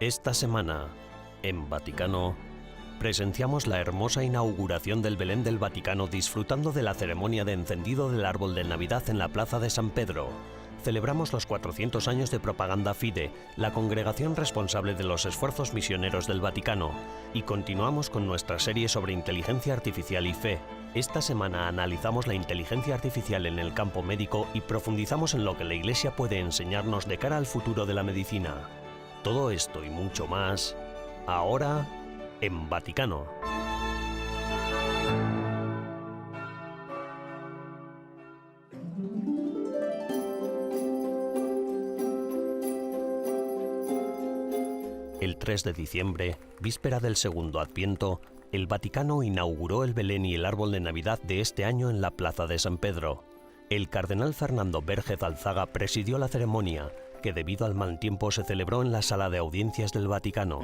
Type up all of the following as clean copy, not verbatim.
Esta semana, en Vaticano, presenciamos la hermosa inauguración del Belén del Vaticano disfrutando de la ceremonia de encendido del árbol de Navidad en la Plaza de San Pedro. Celebramos los 400 años de Propaganda Fide, la congregación responsable de los esfuerzos misioneros del Vaticano, y continuamos con nuestra serie sobre inteligencia artificial y fe. Esta semana analizamos la inteligencia artificial en el campo médico y profundizamos en lo que la Iglesia puede enseñarnos de cara al futuro de la medicina. Todo esto y mucho más, ahora en Vaticano. El 3 de diciembre, víspera del segundo Adviento, el Vaticano inauguró el Belén y el árbol de Navidad de este año en la Plaza de San Pedro. El cardenal Fernando Vergez Alzaga presidió la ceremonia, que debido al mal tiempo se celebró en la sala de audiencias del Vaticano.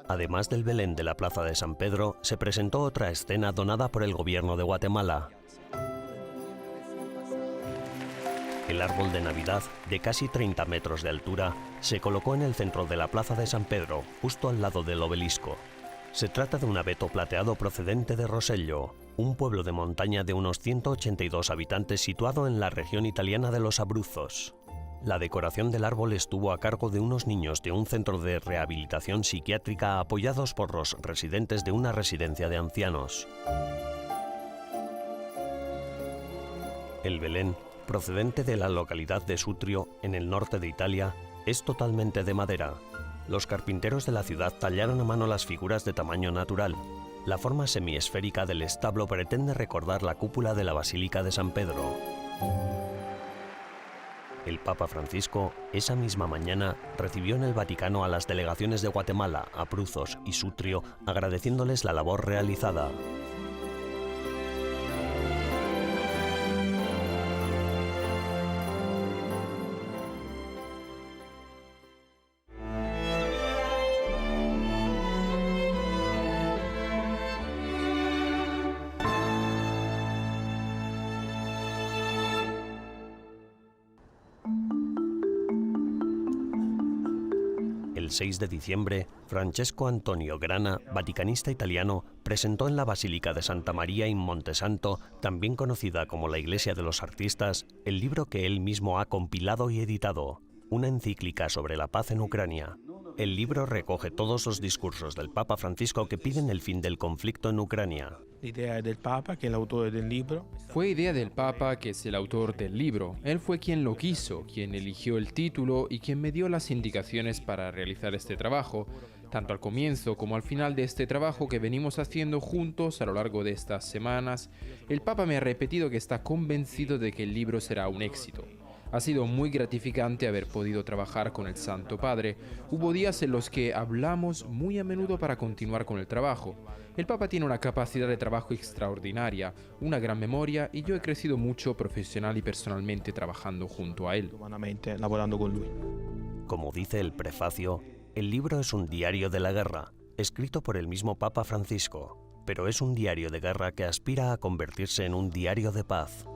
Además del Belén de la Plaza de San Pedro, se presentó otra escena donada por el gobierno de Guatemala. El árbol de Navidad, de casi 30 metros de altura, se colocó en el centro de la Plaza de San Pedro, justo al lado del obelisco. Se trata de un abeto plateado procedente de Rosello, un pueblo de montaña de unos 182 habitantes situado en la región italiana de los Abruzos. La decoración del árbol estuvo a cargo de unos niños de un centro de rehabilitación psiquiátrica apoyados por los residentes de una residencia de ancianos. El Belén, procedente de la localidad de Sutrio, en el norte de Italia, es totalmente de madera. Los carpinteros de la ciudad tallaron a mano las figuras de tamaño natural. La forma semiesférica del establo pretende recordar la cúpula de la Basílica de San Pedro. El Papa Francisco, esa misma mañana, recibió en el Vaticano a las delegaciones de Guatemala, Abruzos y Sutrio, agradeciéndoles la labor realizada. El 6 de diciembre, Francesco Antonio Grana, vaticanista italiano, presentó en la Basílica de Santa María in Montesanto, también conocida como la Iglesia de los Artistas, el libro que él mismo ha compilado y editado, una encíclica sobre la paz en Ucrania. El libro recoge todos los discursos del Papa Francisco que piden el fin del conflicto en Ucrania. L'idea del Papa, que es el autor del libro. Fue idea del Papa, que es el autor del libro. Él fue quien lo quiso, quien eligió el título y quien me dio las indicaciones para realizar este trabajo, tanto al comienzo como al final de este trabajo que venimos haciendo juntos a lo largo de estas semanas. El Papa me ha repetido que está convencido de que el libro será un éxito. Ha sido muy gratificante haber podido trabajar con el Santo Padre. Hubo días en los que hablamos muy a menudo para continuar con el trabajo. El Papa tiene una capacidad de trabajo extraordinaria, una gran memoria y yo he crecido mucho profesional y personalmente trabajando junto a él. Humanamente, lavorando con lui. Como dice el prefacio, el libro es un diario de la guerra, escrito por el mismo Papa Francisco, pero es un diario de guerra que aspira a convertirse en un diario de paz.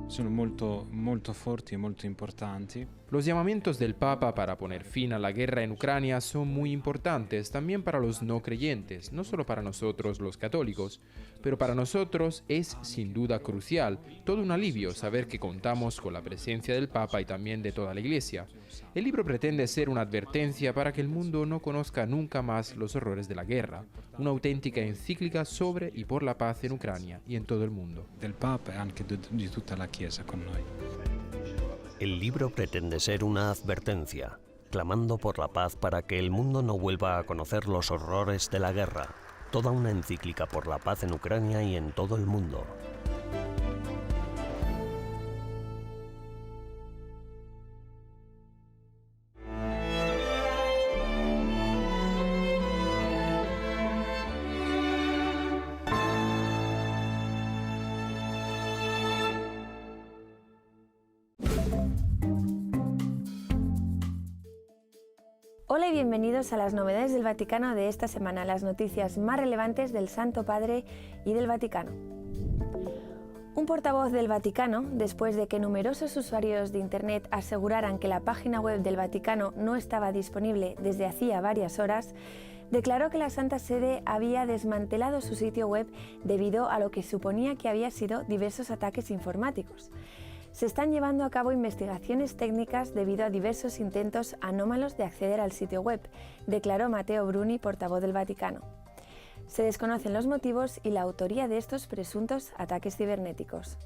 Sono molto forti e molto importanti. Los llamamientos del Papa para poner fin a la guerra en Ucrania son muy importantes también para los no creyentes, no solo para nosotros los católicos, pero para nosotros es sin duda crucial, todo un alivio saber que contamos con la presencia del Papa y también de toda la Iglesia. El libro pretende ser una advertencia para que el mundo no conozca nunca más los horrores de la guerra, una auténtica encíclica sobre y por la paz en Ucrania y en todo el mundo. Del Papa e anche di tutta la Chiesa con noi. El libro pretende ser una advertencia, clamando por la paz para que el mundo no vuelva a conocer los horrores de la guerra. Toda una encíclica por la paz en Ucrania y en todo el mundo. Hola y bienvenidos a las novedades del Vaticano de esta semana, las noticias más relevantes del Santo Padre y del Vaticano. Un portavoz del Vaticano, después de que numerosos usuarios de Internet aseguraran que la página web del Vaticano no estaba disponible desde hacía varias horas, declaró que la Santa Sede había desmantelado su sitio web debido a lo que suponía que había sido diversos ataques informáticos. Se están llevando a cabo investigaciones técnicas debido a diversos intentos anómalos de acceder al sitio web, declaró Matteo Bruni, portavoz del Vaticano. Se desconocen los motivos y la autoría de estos presuntos ataques cibernéticos.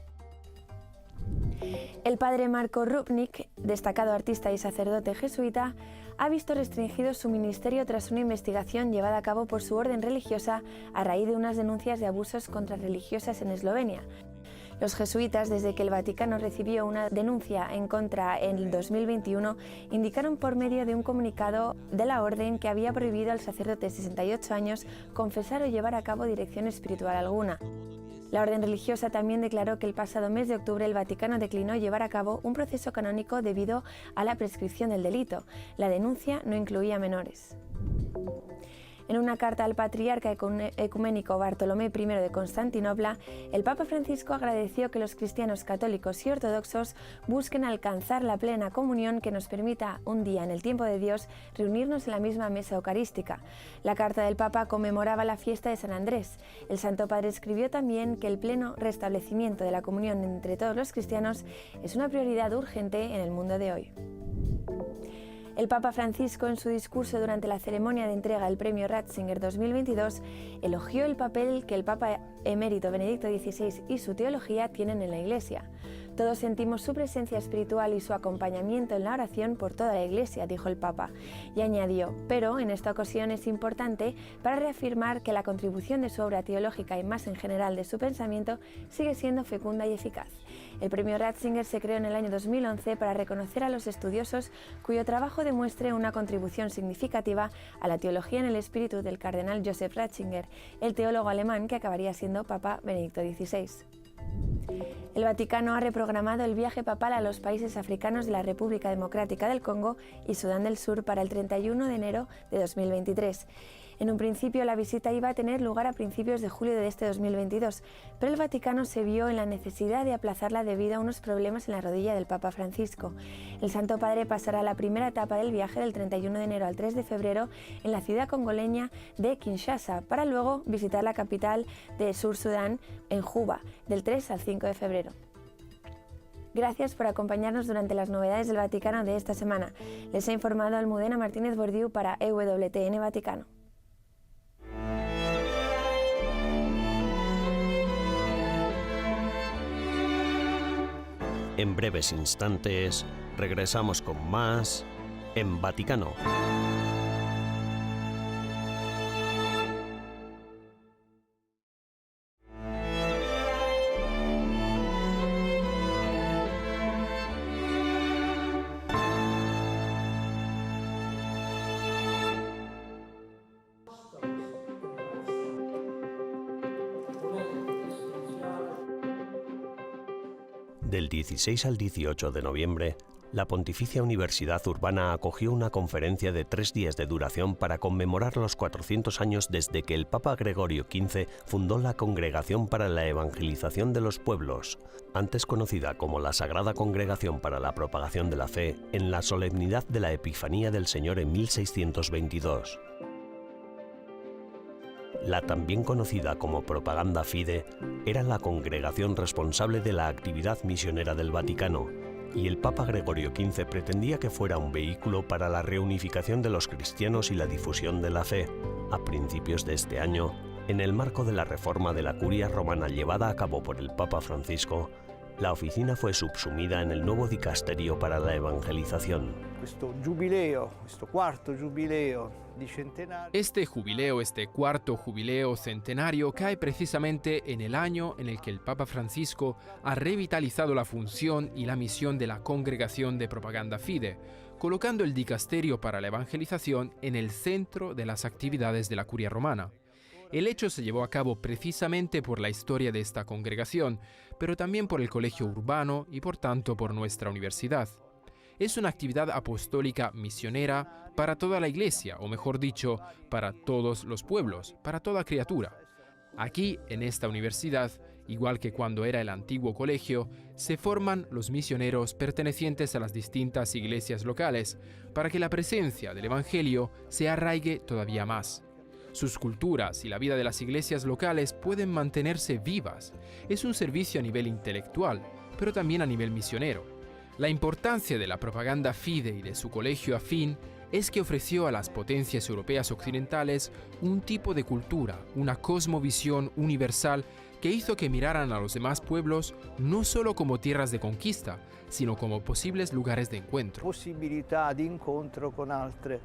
El padre Marco Rupnik, destacado artista y sacerdote jesuita, ha visto restringido su ministerio tras una investigación llevada a cabo por su orden religiosa a raíz de unas denuncias de abusos contra religiosas en Eslovenia. Los jesuitas, desde que el Vaticano recibió una denuncia en contra en el 2021, indicaron por medio de un comunicado de la orden que había prohibido al sacerdote de 68 años confesar o llevar a cabo dirección espiritual alguna. La orden religiosa también declaró que el pasado mes de octubre el Vaticano declinó llevar a cabo un proceso canónico debido a la prescripción del delito. La denuncia no incluía menores. En una carta al patriarca ecuménico Bartolomé I de Constantinopla, el Papa Francisco agradeció que los cristianos católicos y ortodoxos busquen alcanzar la plena comunión que nos permita un día en el tiempo de Dios reunirnos en la misma mesa eucarística. La carta del Papa conmemoraba la fiesta de San Andrés. El Santo Padre escribió también que el pleno restablecimiento de la comunión entre todos los cristianos es una prioridad urgente en el mundo de hoy. El Papa Francisco, en su discurso durante la ceremonia de entrega del Premio Ratzinger 2022, elogió el papel que el Papa emérito Benedicto XVI y su teología tienen en la Iglesia. Todos sentimos su presencia espiritual y su acompañamiento en la oración por toda la Iglesia, dijo el Papa, y añadió, pero en esta ocasión es importante para reafirmar que la contribución de su obra teológica y más en general de su pensamiento sigue siendo fecunda y eficaz. El Premio Ratzinger se creó en el año 2011 para reconocer a los estudiosos cuyo trabajo demuestre una contribución significativa a la teología en el espíritu del cardenal Joseph Ratzinger, el teólogo alemán que acabaría siendo Papa Benedicto XVI. El Vaticano ha reprogramado el viaje papal a los países africanos de la República Democrática del Congo y Sudán del Sur para el 31 de enero de 2023. En un principio la visita iba a tener lugar a principios de julio de este 2022, pero el Vaticano se vio en la necesidad de aplazarla debido a unos problemas en la rodilla del Papa Francisco. El Santo Padre pasará la primera etapa del viaje del 31 de enero al 3 de febrero en la ciudad congoleña de Kinshasa, para luego visitar la capital de Sur Sudán, en Juba, del 3 al 5 de febrero. Gracias por acompañarnos durante las novedades del Vaticano de esta semana. Les ha informado Almudena Martínez Bordiú para EWTN Vaticano. En breves instantes, regresamos con más en Vaticano. Del 16 al 18 de noviembre, la Pontificia Universidad Urbana acogió una conferencia de 3 días de duración para conmemorar los 400 años desde que el Papa Gregorio XV fundó la Congregación para la Evangelización de los Pueblos, antes conocida como la Sagrada Congregación para la Propagación de la Fe, en la solemnidad de la Epifanía del Señor en 1622. La también conocida como Propaganda Fide era la congregación responsable de la actividad misionera del Vaticano, y el Papa Gregorio XV pretendía que fuera un vehículo para la reunificación de los cristianos y la difusión de la fe. A principios de este año, en el marco de la reforma de la Curia Romana llevada a cabo por el Papa Francisco, la oficina fue subsumida en el nuevo dicasterio para la evangelización. Este cuarto jubileo centenario cae precisamente en el año en el que el Papa Francisco ha revitalizado la función y la misión de la Congregación de Propaganda Fide, colocando el dicasterio para la evangelización en el centro de las actividades de la Curia Romana. El hecho se llevó a cabo precisamente por la historia de esta congregación, pero también por el Colegio Urbano y por tanto por nuestra universidad. Es una actividad apostólica misionera para toda la Iglesia, o mejor dicho, para todos los pueblos, para toda criatura. Aquí, en esta universidad, Igual que cuando era el antiguo colegio, se forman los misioneros pertenecientes a las distintas iglesias locales para que la presencia del Evangelio se arraigue todavía más. Sus culturas y la vida de las iglesias locales pueden mantenerse vivas. Es un servicio a nivel intelectual, pero también a nivel misionero. La importancia de la propaganda Fide y de su colegio afín es que ofreció a las potencias europeas occidentales un tipo de cultura, una cosmovisión universal que hizo que miraran a los demás pueblos no solo como tierras de conquista, sino como posibles lugares de encuentro. Possibilità di incontro con altre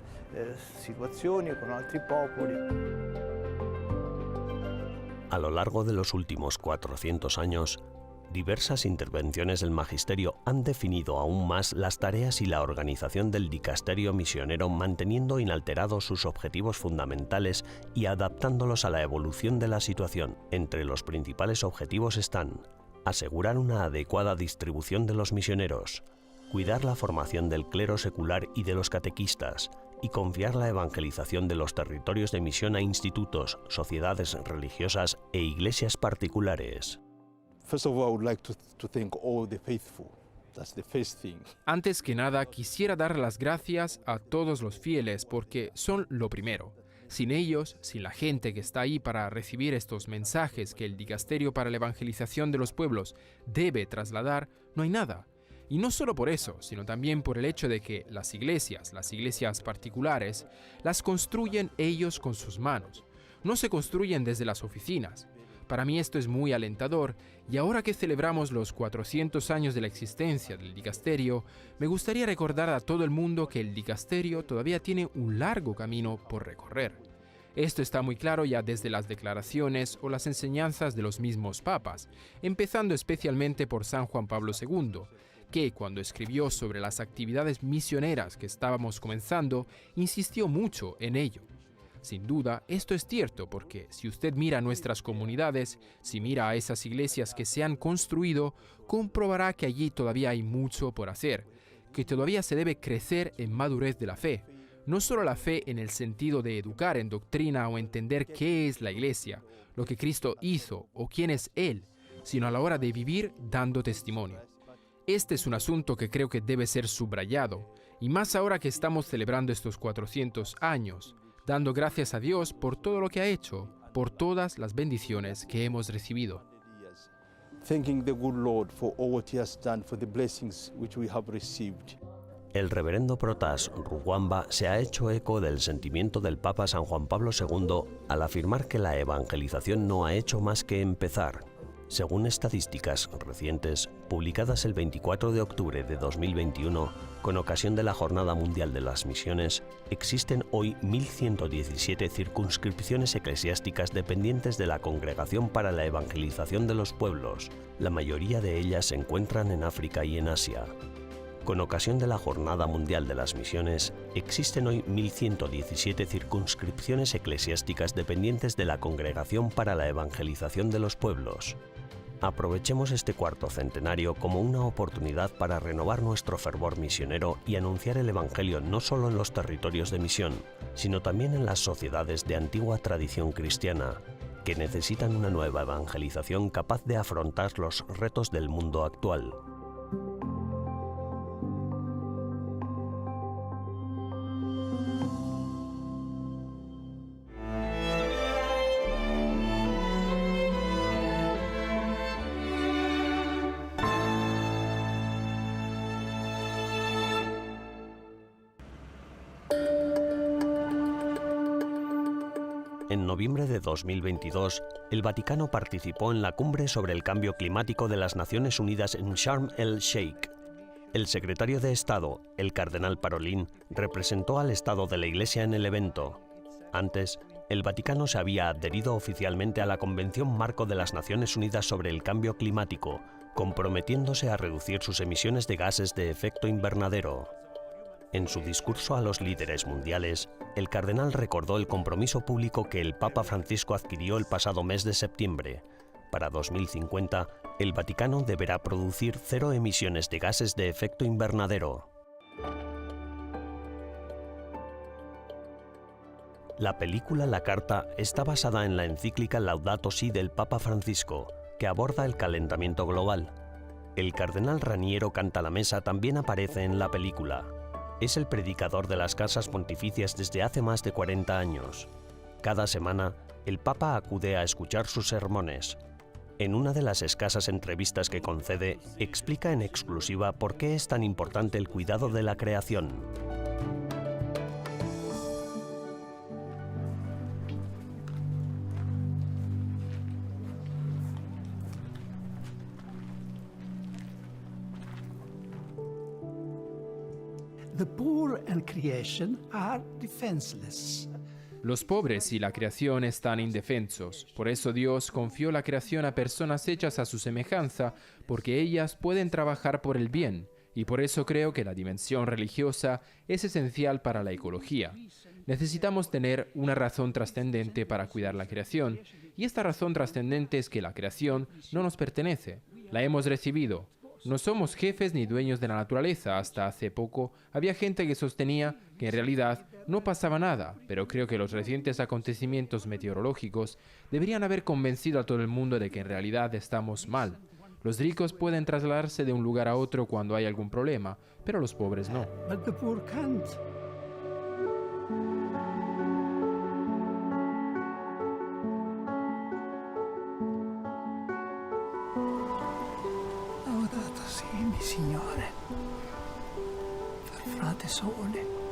situazioni, con altri popoli. A lo largo de los últimos 400 años, diversas intervenciones del magisterio han definido aún más las tareas y la organización del dicasterio misionero, manteniendo inalterados sus objetivos fundamentales y adaptándolos a la evolución de la situación. Entre los principales objetivos están: asegurar una adecuada distribución de los misioneros, cuidar la formación del clero secular y de los catequistas, y confiar la evangelización de los territorios de misión a institutos, sociedades religiosas e iglesias particulares. First of all, I would like to thank all the faithful. That's the first thing. Antes que nada, quisiera dar las gracias a todos los fieles porque son lo primero. Sin ellos, sin la gente que está ahí para recibir estos mensajes que el Dicasterio para la Evangelización de los Pueblos debe trasladar, no hay nada. Y no solo por eso, sino también por el hecho de que las iglesias particulares, las construyen ellos con sus manos. No se construyen desde las oficinas. Para mí esto es muy alentador, y ahora que celebramos los 400 años de la existencia del dicasterio, me gustaría recordar a todo el mundo que el dicasterio todavía tiene un largo camino por recorrer. Esto está muy claro ya desde las declaraciones o las enseñanzas de los mismos papas, empezando especialmente por San Juan Pablo II, que cuando escribió sobre las actividades misioneras que estábamos comenzando, insistió mucho en ello. Sin duda, esto es cierto porque si usted mira nuestras comunidades, si mira a esas iglesias que se han construido, comprobará que allí todavía hay mucho por hacer, que todavía se debe crecer en madurez de la fe. No solo la fe en el sentido de educar en doctrina o entender qué es la iglesia, lo que Cristo hizo o quién es Él, sino a la hora de vivir dando testimonio. Este es un asunto que creo que debe ser subrayado, y más ahora que estamos celebrando estos 400 años, dando gracias a Dios por todo lo que ha hecho, por todas las bendiciones que hemos recibido. Thanking the good Lord for all what He has done, for the blessings which we have received. El reverendo Protas Rugwamba se ha hecho eco del sentimiento del Papa San Juan Pablo II al afirmar que la evangelización no ha hecho más que empezar. Según estadísticas recientes, publicadas el 24 de octubre de 2021, con ocasión de la Jornada Mundial de las Misiones, existen hoy 1.117 circunscripciones eclesiásticas dependientes de la Congregación para la Evangelización de los Pueblos. La mayoría de ellas se encuentran en África y en Asia. Con ocasión de la Jornada Mundial de las Misiones, existen hoy 1.117 circunscripciones eclesiásticas dependientes de la Congregación para la Evangelización de los Pueblos. Aprovechemos este cuarto centenario como una oportunidad para renovar nuestro fervor misionero y anunciar el Evangelio no solo en los territorios de misión, sino también en las sociedades de antigua tradición cristiana, que necesitan una nueva evangelización capaz de afrontar los retos del mundo actual. En noviembre de 2022, el Vaticano participó en la cumbre sobre el cambio climático de las Naciones Unidas en Sharm el-Sheikh. El secretario de Estado, el cardenal Parolin, representó al Estado de la Iglesia en el evento. Antes, el Vaticano se había adherido oficialmente a la Convención Marco de las Naciones Unidas sobre el Cambio Climático, comprometiéndose a reducir sus emisiones de gases de efecto invernadero. En su discurso a los líderes mundiales, el cardenal recordó el compromiso público que el Papa Francisco adquirió el pasado mes de septiembre. Para 2050, el Vaticano deberá producir 0 emisiones de gases de efecto invernadero. La película La Carta está basada en la encíclica Laudato Si del Papa Francisco, que aborda el calentamiento global. El cardenal Raniero Cantalamessa también aparece en la película. Es el predicador de las casas pontificias desde hace más de 40 años. Cada semana, el Papa acude a escuchar sus sermones. En una de las escasas entrevistas que concede, explica en exclusiva por qué es tan importante el cuidado de la creación. The poor and creation are defenseless. Los pobres y la creación están indefensos. Por eso Dios confió la creación a personas hechas a su semejanza, porque ellas pueden trabajar por el bien. Y por eso creo que la dimensión religiosa es esencial para la ecología. Necesitamos tener una razón trascendente para cuidar la creación. Y esta razón trascendente es que la creación no nos pertenece. La hemos recibido. No somos jefes ni dueños de la naturaleza. Hasta hace poco había gente que sostenía que en realidad no pasaba nada, pero creo que los recientes acontecimientos meteorológicos deberían haber convencido a todo el mundo de que en realidad estamos mal. Los ricos pueden trasladarse de un lugar a otro cuando hay algún problema, pero los pobres no. But the poor can't. Laudato sia mi Signore, per frate Sole.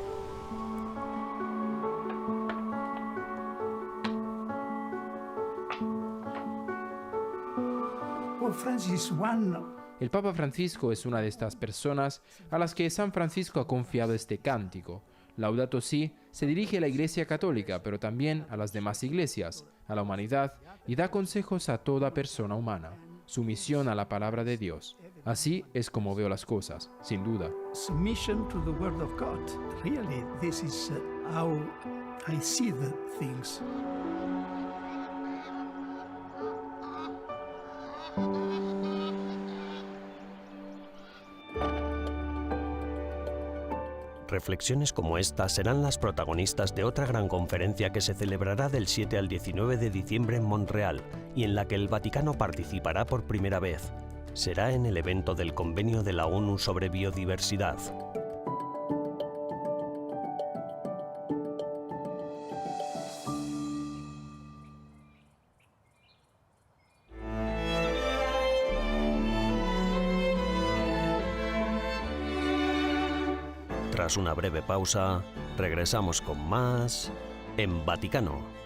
Pope Francis I. El Papa Francisco es una de estas personas a las que San Francisco ha confiado este cántico. Laudato Si se dirige a la Iglesia Católica, pero también a las demás iglesias, a la humanidad, y da consejos a toda persona humana. Sumisión a la palabra de Dios. Así es como veo las cosas, sin duda. Submission to the word of God. Really, this is how I see the things. Reflexiones como esta serán las protagonistas de otra gran conferencia que se celebrará del 7 al 19 de diciembre en Montreal y en la que el Vaticano participará por primera vez. Será en el evento del Convenio de la ONU sobre Biodiversidad. Tras una breve pausa, regresamos con más en Vaticano.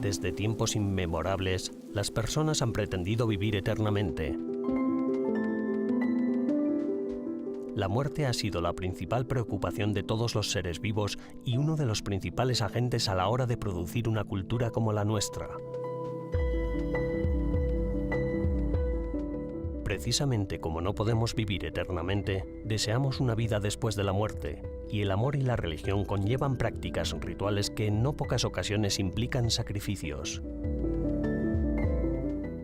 Desde tiempos inmemorables, las personas han pretendido vivir eternamente. La muerte ha sido la principal preocupación de todos los seres vivos y uno de los principales agentes a la hora de producir una cultura como la nuestra. Precisamente como no podemos vivir eternamente, deseamos una vida después de la muerte, y el amor y la religión conllevan prácticas rituales que en no pocas ocasiones implican sacrificios.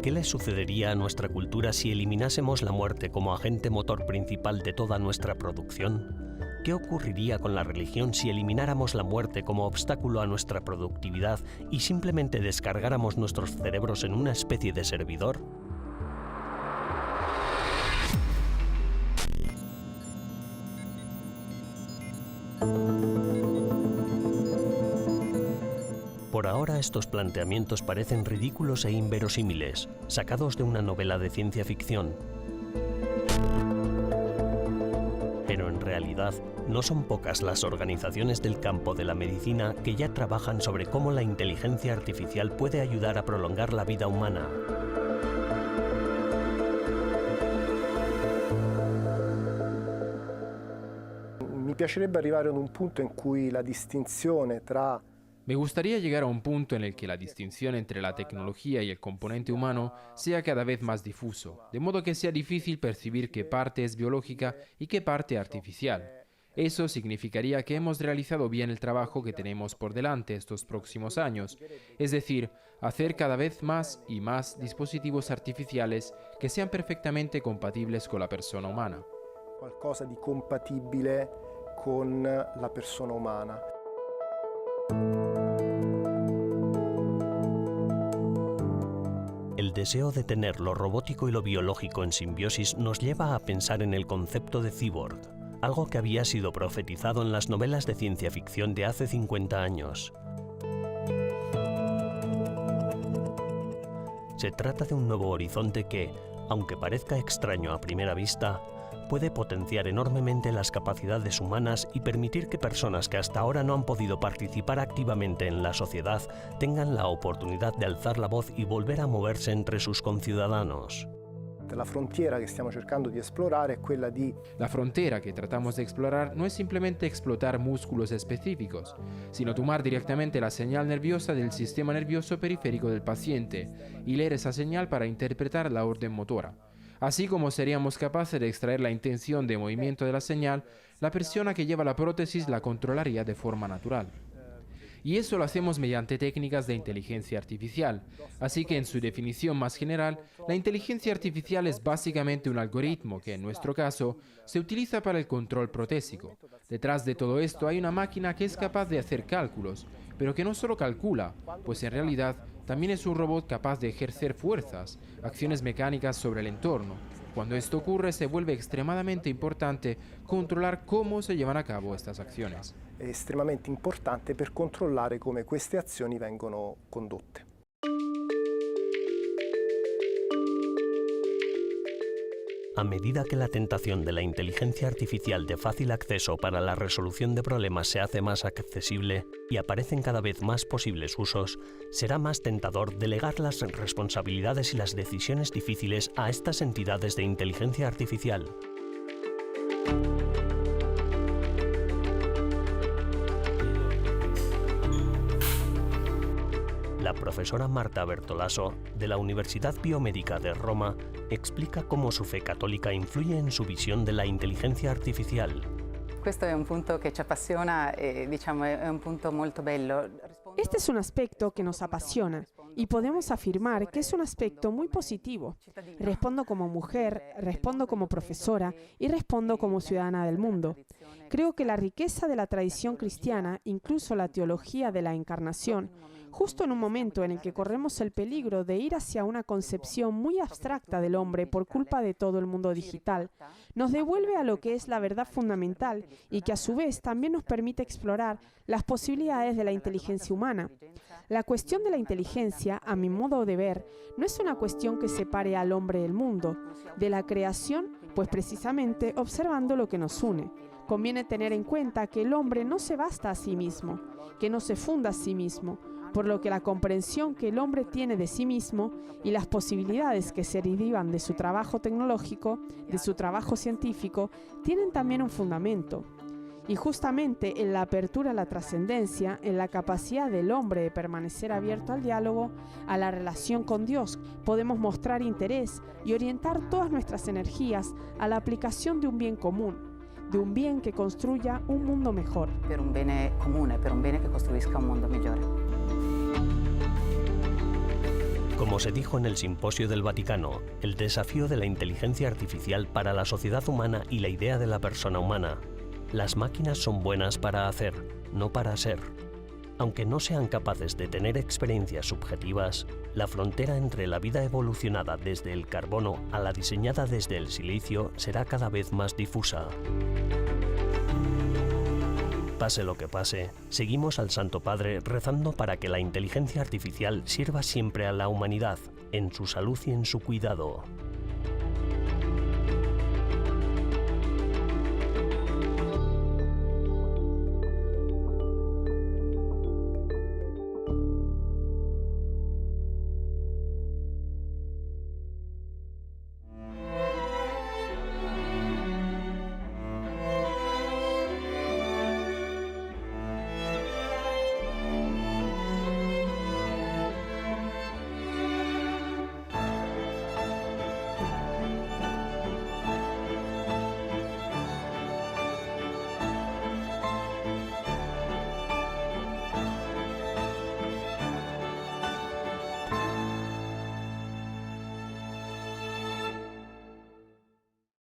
¿Qué le sucedería a nuestra cultura si eliminásemos la muerte como agente motor principal de toda nuestra producción? ¿Qué ocurriría con la religión si elimináramos la muerte como obstáculo a nuestra productividad y simplemente descargáramos nuestros cerebros en una especie de servidor? Por ahora estos planteamientos parecen ridículos e inverosímiles, sacados de una novela de ciencia ficción. Pero en realidad no son pocas las organizaciones del campo de la medicina que ya trabajan sobre cómo la inteligencia artificial puede ayudar a prolongar la vida humana. Mi piacerebbe arrivare ad un punto in cui la distinzione tra Me gustaría llegar a un punto en el que la distinción entre la tecnología y el componente humano sea cada vez más difuso, de modo que sea difícil percibir qué parte es biológica y qué parte artificial. Eso significaría que hemos realizado bien el trabajo que tenemos por delante estos próximos años, es decir, hacer cada vez más y más dispositivos artificiales que sean perfectamente compatibles con la persona humana. Qualcosa di compatibile con la persona umana. El deseo de tener lo robótico y lo biológico en simbiosis nos lleva a pensar en el concepto de cyborg, algo que había sido profetizado en las novelas de ciencia ficción de hace 50 años. Se trata de un nuevo horizonte que, aunque parezca extraño a primera vista, puede potenciar enormemente las capacidades humanas y permitir que personas que hasta ahora no han podido participar activamente en la sociedad tengan la oportunidad de alzar la voz y volver a moverse entre sus conciudadanos. La frontiera que stiamo cercando di esplorare è quella di... La frontera que tratamos de explorar no es simplemente explotar músculos específicos, sino tomar directamente la señal nerviosa del sistema nervioso periférico del paciente y leer esa señal para interpretar la orden motora. Así como seríamos capaces de extraer la intención de movimiento de la señal, la persona que lleva la prótesis la controlaría de forma natural. Y eso lo hacemos mediante técnicas de inteligencia artificial. Así que en su definición más general, la inteligencia artificial es básicamente un algoritmo que, en nuestro caso, se utiliza para el control protésico. Detrás de todo esto hay una máquina que es capaz de hacer cálculos, pero que no solo calcula, pues en realidad también es un robot capaz de ejercer fuerzas, acciones mecánicas sobre el entorno. Cuando esto ocurre, se vuelve extremadamente importante controlar cómo se llevan a cabo estas acciones. È estremamente importante per controllare come queste azioni vengono condotte. A medida que la tentación de la inteligencia artificial de fácil acceso para la resolución de problemas se hace más accesible y aparecen cada vez más posibles usos, será más tentador delegar las responsabilidades y las decisiones difíciles a estas entidades de inteligencia artificial. La profesora Marta Bertolaso, de la Universidad Biomédica de Roma, explica cómo su fe católica influye en su visión de la inteligencia artificial. Questo è un punto che ci appassiona e diciamo è un punto molto bello. Este es un aspecto que nos apasiona y podemos afirmar que es un aspecto muy positivo. Respondo como mujer, respondo como profesora y respondo como ciudadana del mundo. Creo que la riqueza de la tradición cristiana, incluso la teología de la encarnación, justo en un momento en el que corremos el peligro de ir hacia una concepción muy abstracta del hombre por culpa de todo el mundo digital, nos devuelve a lo que es la verdad fundamental y que a su vez también nos permite explorar las posibilidades de la inteligencia humana. La cuestión de la inteligencia, a mi modo de ver, no es una cuestión que separe al hombre del mundo, de la creación, pues precisamente observando lo que nos une. Conviene tener en cuenta que el hombre no se basta a sí mismo, que no se funda a sí mismo, por lo que la comprensión que el hombre tiene de sí mismo y las posibilidades que se derivan de su trabajo tecnológico, de su trabajo científico, tienen también un fundamento. Y justamente en la apertura a la trascendencia, en la capacidad del hombre de permanecer abierto al diálogo, a la relación con Dios, podemos mostrar interés y orientar todas nuestras energías a la aplicación de un bien común, de un bien que construya un mundo mejor. Per un bene comune, per un bene che costruisca un mondo migliore. Como se dijo en el Simposio del Vaticano, el desafío de la inteligencia artificial para la sociedad humana y la idea de la persona humana. Las máquinas son buenas para hacer, no para ser. Aunque no sean capaces de tener experiencias subjetivas, la frontera entre la vida evolucionada desde el carbono a la diseñada desde el silicio será cada vez más difusa. Pase lo que pase, seguimos al Santo Padre rezando para que la inteligencia artificial sirva siempre a la humanidad, en su salud y en su cuidado.